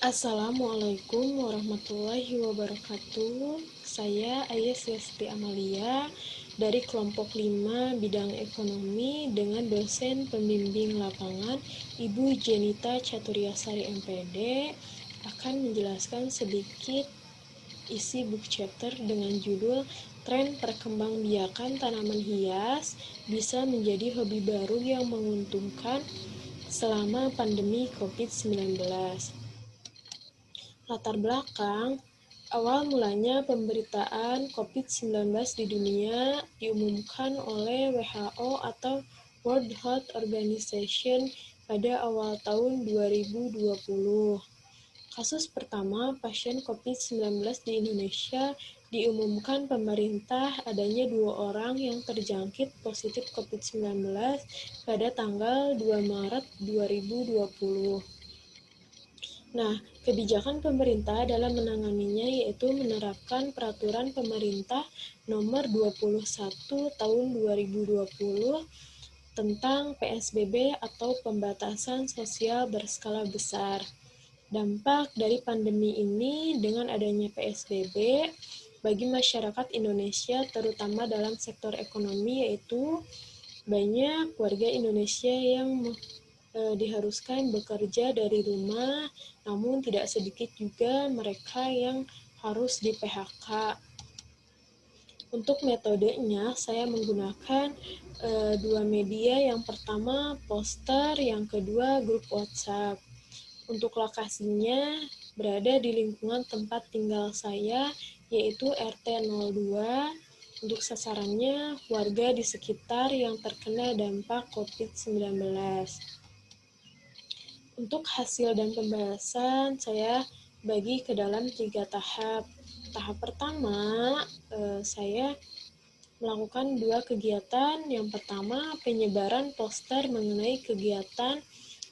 Assalamualaikum warahmatullahi wabarakatuh. Saya Ayes Lesti Amalia dari kelompok 5 bidang ekonomi dengan dosen pembimbing lapangan Ibu Jenita Chaturiasari MPD akan menjelaskan sedikit isi book chapter dengan judul Tren Perkembangbiakan Tanaman Hias Bisa Menjadi Hobi Baru yang Menguntungkan Selama Pandemi COVID-19. Latar belakang, awal mulanya pemberitaan COVID-19 di dunia diumumkan oleh WHO atau World Health Organization pada awal tahun 2020. Kasus pertama pasien COVID-19 di Indonesia diumumkan pemerintah adanya 2 orang yang terjangkit positif COVID-19 pada tanggal 2 Maret 2020. Nah, kebijakan pemerintah dalam menanganinya yaitu menerapkan Peraturan Pemerintah Nomor 21 Tahun 2020 tentang PSBB atau Pembatasan Sosial Berskala Besar. Dampak dari pandemi ini dengan adanya PSBB bagi masyarakat Indonesia terutama dalam sektor ekonomi yaitu banyak warga Indonesia yang diharuskan bekerja dari rumah, namun tidak sedikit juga mereka yang harus di PHK. Untuk metodenya, saya menggunakan 2 media, yang pertama poster, yang kedua grup WhatsApp. Untuk lokasinya berada di lingkungan tempat tinggal saya, yaitu RT 02. Untuk sasarannya, warga di sekitar yang terkena dampak COVID-19. Untuk hasil dan pembahasan, saya bagi ke dalam 3 tahap. Tahap pertama, saya melakukan 2 kegiatan. Yang pertama, penyebaran poster mengenai kegiatan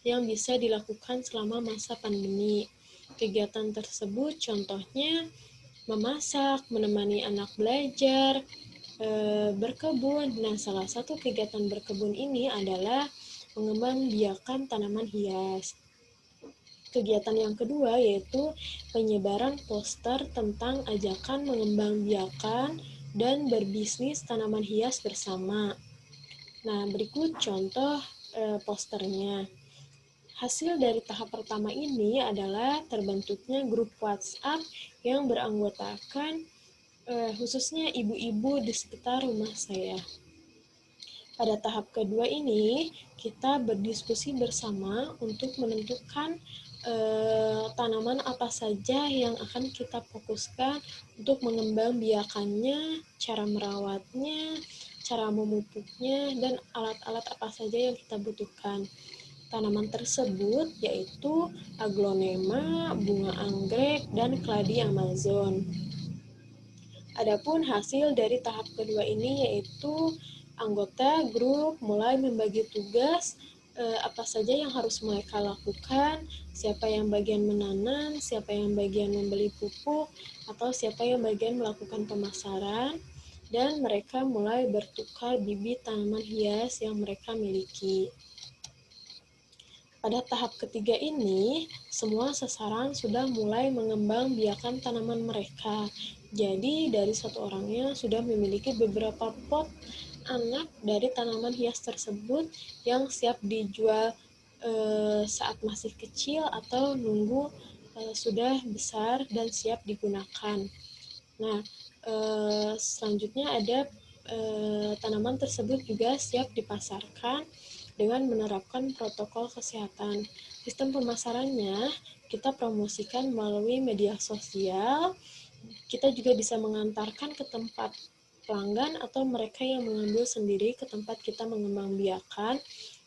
yang bisa dilakukan selama masa pandemi. Kegiatan tersebut contohnya memasak, menemani anak belajar, berkebun. Nah, salah satu kegiatan berkebun ini adalah mengembangbiakan tanaman hias. Kegiatan yang kedua yaitu penyebaran poster tentang ajakan mengembangbiakan dan berbisnis tanaman hias bersama. Nah, berikut contoh posternya. Hasil dari tahap pertama ini adalah terbentuknya grup WhatsApp yang beranggotakan khususnya ibu-ibu di sekitar rumah saya. Pada tahap kedua ini, kita berdiskusi bersama untuk menentukan tanaman apa saja yang akan kita fokuskan untuk mengembangbiakannya, cara merawatnya, cara memupuknya, dan alat-alat apa saja yang kita butuhkan. Tanaman tersebut yaitu aglonema, bunga anggrek, dan keladi Amazon. Adapun hasil dari tahap kedua ini yaitu anggota grup mulai membagi tugas apa saja yang harus mereka lakukan, siapa yang bagian menanam, siapa yang bagian membeli pupuk, atau siapa yang bagian melakukan pemasaran, dan mereka mulai bertukar bibit tanaman hias yang mereka miliki. Pada tahap ketiga ini, semua sasaran sudah mulai mengembangbiakan tanaman mereka. Jadi, dari satu orangnya sudah memiliki beberapa pot anak dari tanaman hias tersebut yang siap dijual saat masih kecil atau nunggu sudah besar dan siap digunakan. Nah, selanjutnya ada tanaman tersebut juga siap dipasarkan dengan menerapkan protokol kesehatan. Sistem pemasarannya kita promosikan melalui media sosial. Kita juga bisa mengantarkan ke tempat pelanggan atau mereka yang mengambil sendiri ke tempat kita mengembangbiakan,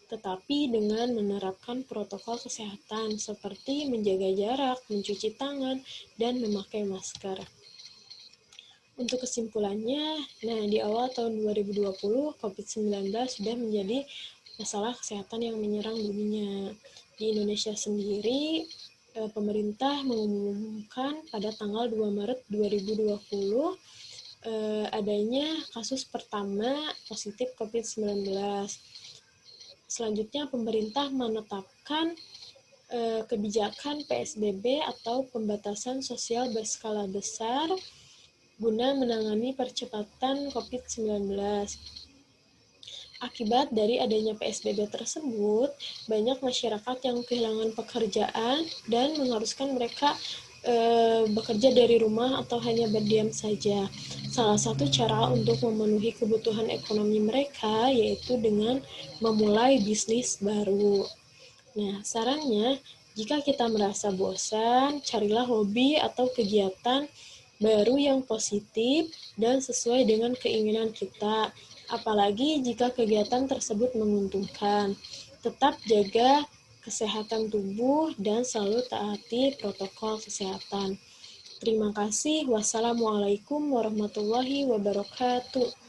tetapi dengan menerapkan protokol kesehatan seperti menjaga jarak, mencuci tangan, dan memakai masker. Untuk kesimpulannya, di awal tahun 2020, COVID-19 sudah menjadi masalah kesehatan yang menyerang dunia. Di Indonesia sendiri, pemerintah mengumumkan pada tanggal 2 Maret 2020 adanya kasus pertama positif COVID-19. Selanjutnya, pemerintah menetapkan kebijakan PSBB atau pembatasan sosial berskala besar guna menangani percepatan COVID-19. Akibat dari adanya PSBB tersebut, banyak masyarakat yang kehilangan pekerjaan dan mengharuskan mereka bekerja dari rumah atau hanya berdiam saja. Salah satu cara untuk memenuhi kebutuhan ekonomi mereka yaitu dengan memulai bisnis baru. Nah, sarannya, jika kita merasa bosan, carilah hobi atau kegiatan baru yang positif dan sesuai dengan keinginan kita. Apalagi jika kegiatan tersebut menguntungkan. Tetap jaga kesehatan tubuh dan selalu taati protokol kesehatan. Terima kasih. Wassalamualaikum warahmatullahi wabarakatuh.